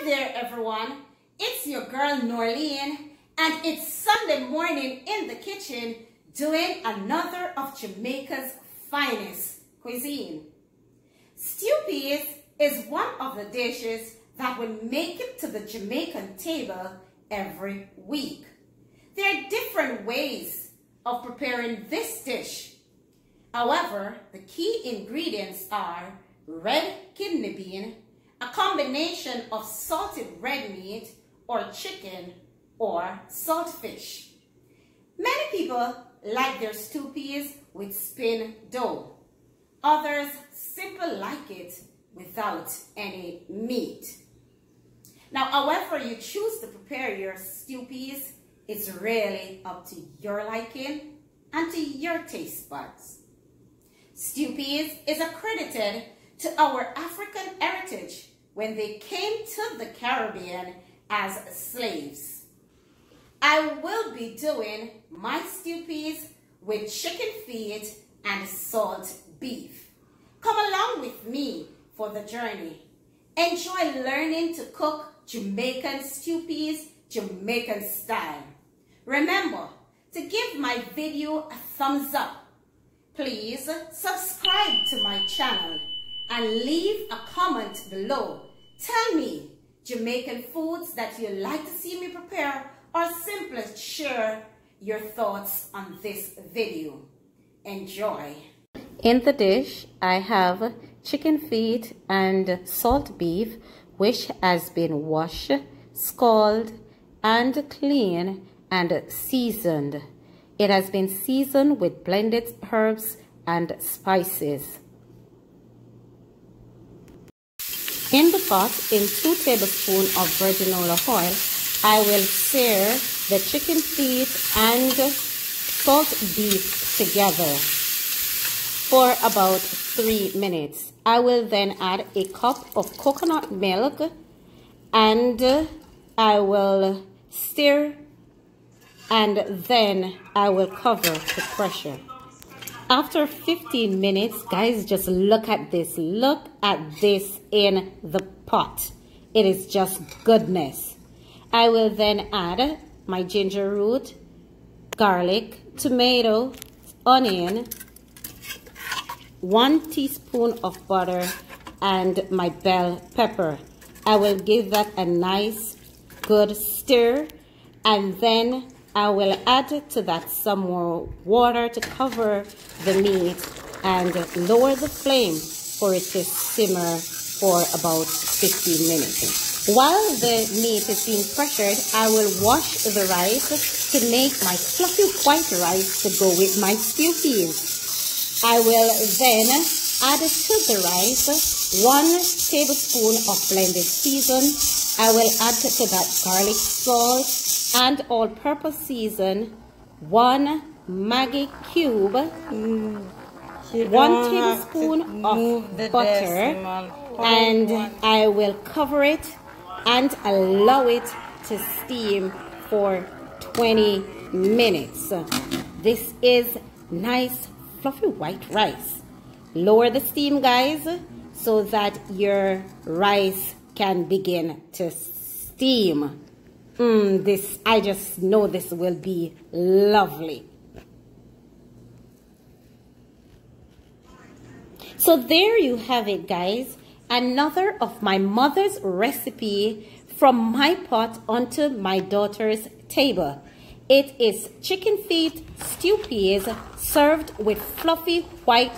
Hi there everyone, it's your girl Norleen and it's Sunday morning in the kitchen doing another of Jamaica's finest cuisine. Stew peas is one of the dishes that will make it to the Jamaican table every week. There are different ways of preparing this dish. However, the key ingredients are red kidney bean, a combination of salted red meat or chicken or saltfish. Many people like their stew peas with spin dough. Others simply like it without any meat. Now, however you choose to prepare your stew peas, it's really up to your liking and to your taste buds. Stew peas is accredited to our African heritage when they came to the Caribbean as slaves. I will be doing my stew peas with chicken feet and salt beef. Come along with me for the journey. Enjoy learning to cook Jamaican stew peas Jamaican style. Remember to give my video a thumbs up. Please subscribe to my channel and leave a comment below. Tell me Jamaican foods that you like to see me prepare, or simply share your thoughts on this video. Enjoy. In the dish, I have chicken feet and salt beef, which has been washed, scalded, and cleaned and seasoned. It has been seasoned with blended herbs and spices. In the pot, in 2 tablespoons of virgin olive oil, I will sear the chicken feet and salt beef together for about 3 minutes. I will then add a cup of coconut milk and I will stir and then I will cover the pressure. After 15 minutes, guys, just look at this. Look at this in the pot. It is just goodness. I will then add my ginger root, garlic, tomato, onion, 1 teaspoon of butter, and my bell pepper. I will give that a nice good stir, and then I will add to that some more water to cover the meat and lower the flame for it to simmer for about 15 minutes. While the meat is being pressured, I will wash the rice to make my fluffy white rice to go with my stew peas. I will then add to the rice 1 tablespoon of blended season. I will add to that garlic salt and all-purpose season, 1 Maggi cube, 1 tablespoon of butter, and I will cover it and allow it to steam for 20 minutes. This is nice fluffy white rice. Lower the steam, guys, so that your rice can begin to steam. I just know this will be lovely. So there you have it, guys. Another of my mother's recipe from my pot onto my daughter's table. It is chicken feet stew peas served with fluffy white